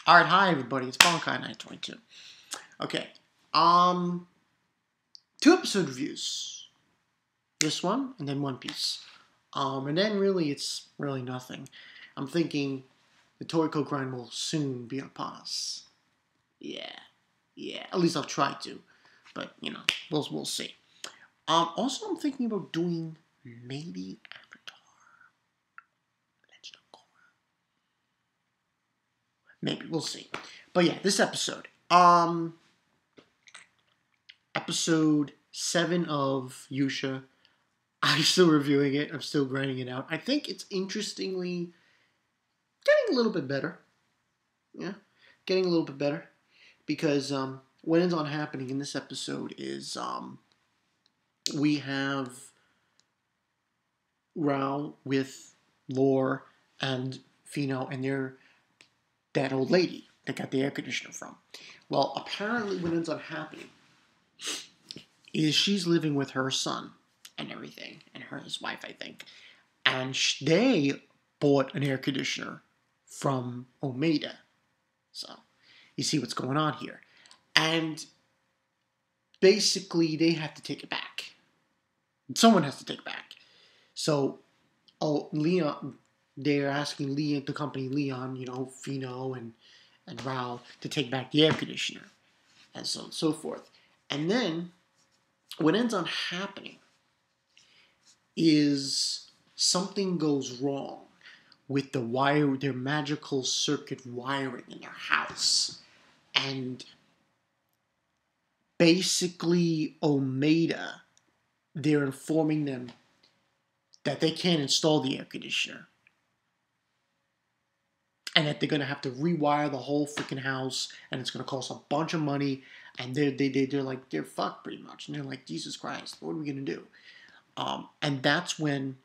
Alright, hi everybody, it's Bonkai922. Okay, 2 episode reviews. This one, and then One Piece. And then really, it's really nothing. I'm thinking the Toriko grind will soon be upon us. Yeah, at least I'll try to. But, you know, we'll see. Also, I'm thinking about doing maybe Avatar. Legend of Korra. Maybe, we'll see. But yeah, this episode. Episode 7 of Yusha. I'm still reviewing it. I'm still grinding it out. I think it's interestingly getting a little bit better. Yeah, getting a little bit better. Because what ends on happening in this episode is we have Rao with Lore and Fino and that old lady that got the air conditioner from. Well, apparently what ends up happening is she's living with her son and everything, and his wife, I think. And they bought an air conditioner from Omeda. So, you see what's going on here. And basically, they have to take it back. Someone has to take it back. So, Leon, they're asking Leon, the company Leon, you know, Fino and Rao, to take back the air conditioner. And so on and so forth. And then, what ends up happening is something goes wrong with their magical circuit wiring in their house. And basically, Omeda, they're informing them that they can't install the air conditioner. And that they're going to have to rewire the whole freaking house, and it's going to cost a bunch of money, and they're fucked pretty much. And they're like, Jesus Christ, what are we going to do? And that's when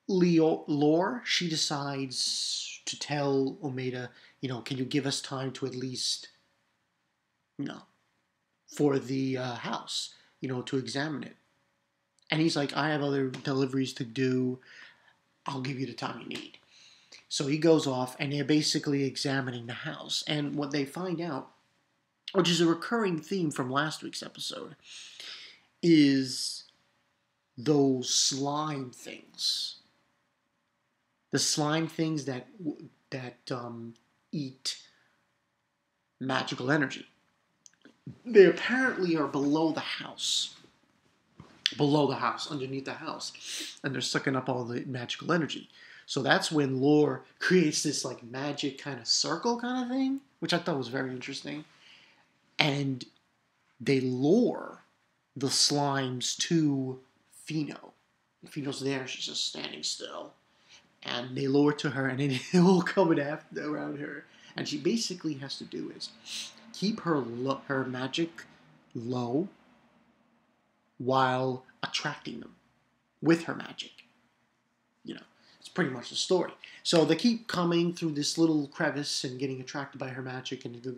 Lore, she decides to tell Omeda, you know, can you give us time to at least, you know, for the house, you know, to examine it. And he's like, I have other deliveries to do. I'll give you the time you need. So he goes off, and they're basically examining the house. And what they find out, which is a recurring theme from last week's episode, is those slime things. The slime things that eat magical energy. They apparently are below the house. Underneath the house. And they're sucking up all the magical energy. So that's when Lore creates this like magic kind of circle kind of thing, which I thought was very interesting. And they lure the slimes to Fino. Fino's there, she's just standing still. And they lure to her, and then they're all coming around her. And she basically has to do is keep her magic low while attracting them with her magic. You know, it's pretty much the story. So they keep coming through this little crevice and getting attracted by her magic, and they keep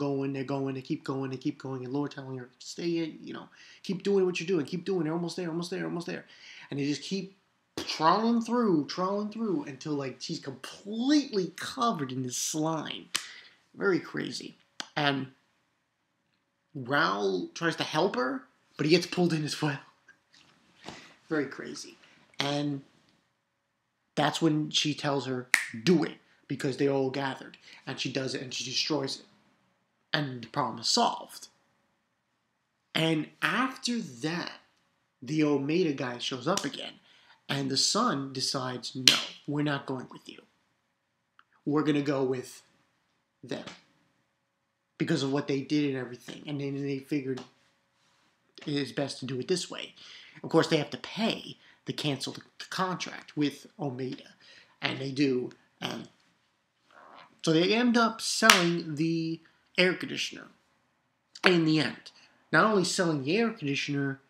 going, and Lore telling her, stay in, you know, keep doing what you're doing, keep doing it, almost there. And they just keep trawling through until like she's completely covered in this slime. Very crazy. And Raoul tries to help her, but he gets pulled in as well. Very crazy. And that's when she tells her, do it, because they all gathered. And she does it, and she destroys it. And the problem is solved. And after that, the Omeda guy shows up again. And the son decides, no, we're not going with you. We're going to go with them. Because of what they did and everything. And then they figured it is best to do it this way. Of course, they have to pay to cancel the contract with Omeda. And they do. And so they end up selling the air conditioner. In the end. Not only selling the air conditioner,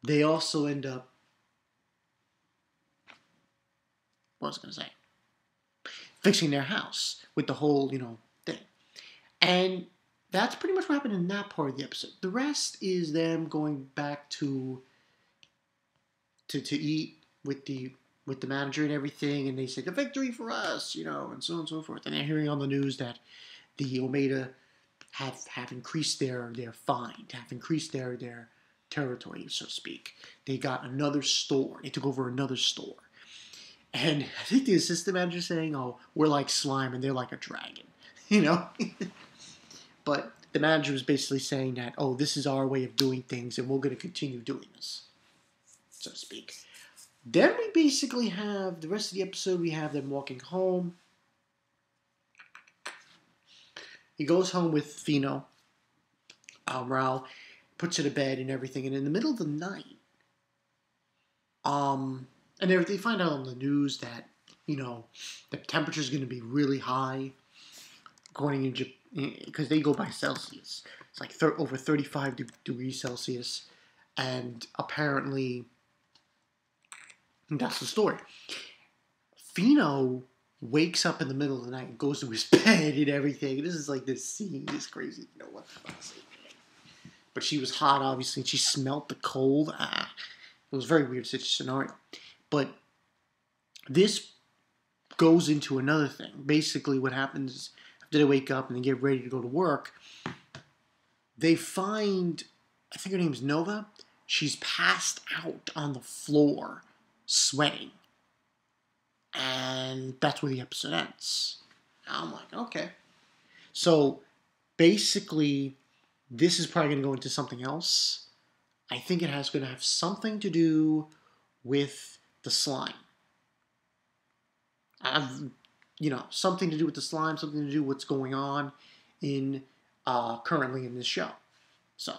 they also end up, what was I going to say? Fixing their house with the whole, you know, thing. And that's pretty much what happened in that part of the episode. The rest is them going back to eat with the with the manager and everything, and they say, the victory for us, you know, and so on and so forth. And they're hearing on the news that the Omega have increased their find, have increased their territory, so to speak. They got another store. They took over another store. And I think the assistant manager saying, oh, we're like slime and they're like a dragon, you know? But the manager was basically saying that, oh, this is our way of doing things and we're going to continue doing this, so to speak. Then we basically have, the rest of the episode, we have them walking home. He goes home with Fino. Raul puts her to bed and everything. And in the middle of the night, and they find out on the news that, you know, the temperature is going to be really high, according to Japan, because they go by Celsius. It's like over 35 degrees Celsius. And apparently, that's the story. Fino wakes up in the middle of the night and goes to his bed and everything. This is like this scene is crazy. You know what the fuck? But she was hot, obviously, and she smelt the cold. It was a very weird scenario. But this goes into another thing. Basically, what happens is after they wake up and they get ready to go to work, they find, I think her name's Nova. She's passed out on the floor, sweating. And that's where the episode ends. I'm like, okay. So, basically, this is probably going to go into something else. I think it has going to have something to do with the slime. You know, something to do with the slime, something to do with what's going on in currently in this show. So,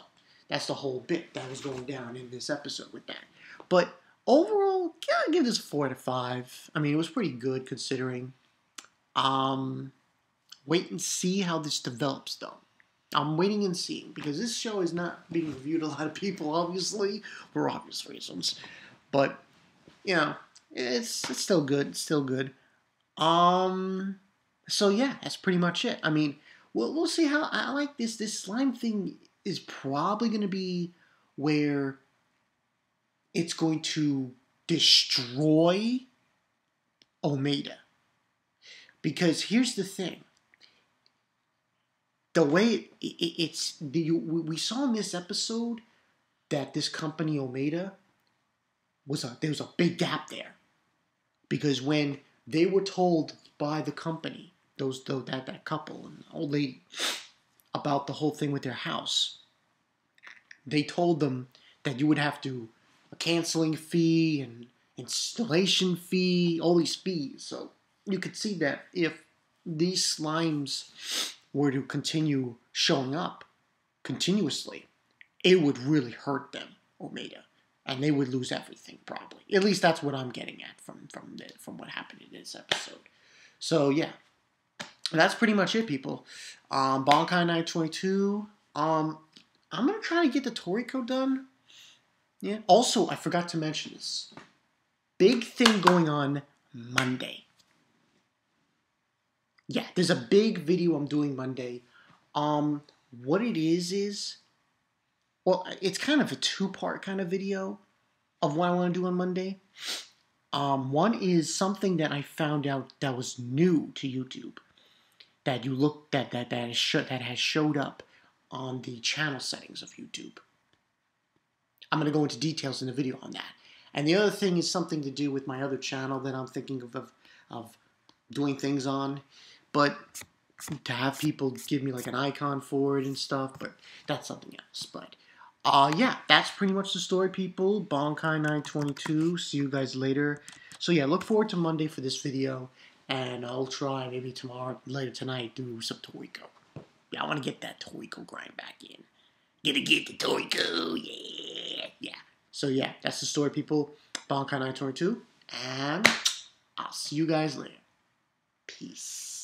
that's the whole bit that was going down in this episode with that. But overall, I give this a 4 out of 5. I mean, it was pretty good considering. Wait and see how this develops, though. I'm waiting and seeing because this show is not being reviewed a lot of people, obviously, for obvious reasons. But, you know, it's still good. It's still good. So yeah, that's pretty much it. I mean, we'll see how I like this. This slime thing is probably going to be where it's going to destroy Omega. Because here's the thing. The way we saw in this episode that this company Omega there was a big gap there. Because when they were told by the company, that couple and the old lady, about the whole thing with their house, they told them that you would have to a canceling fee and installation fee, all these fees. So you could see that if these slimes were to continue showing up continuously, it would really hurt them, Omega, and they would lose everything probably. At least that's what I'm getting at from what happened in this episode. So yeah, that's pretty much it, people. Bankai 922. I'm gonna try to get the Toriko done. Yeah. Also, I forgot to mention this. Big thing going on Monday. Yeah, there's a big video I'm doing Monday. What it is, well, it's kind of a two-part kind of video of what I want to do on Monday. One is something that I found out that was new to YouTube, that has showed up on the channel settings of YouTube. I'm going to go into details in the video on that. And the other thing is something to do with my other channel that I'm thinking of doing things on. But to have people give me like an icon for it and stuff, but that's something else. But yeah, that's pretty much the story, people. Bankai 922. See you guys later. So yeah, look forward to Monday for this video, and I'll try maybe tomorrow, later tonight, do some Toriko. Yeah, I want to get that Toriko grind back in. Gonna get the Toriko, yeah. So yeah, that's the story, people. Bankai 922, and I'll see you guys later. Peace.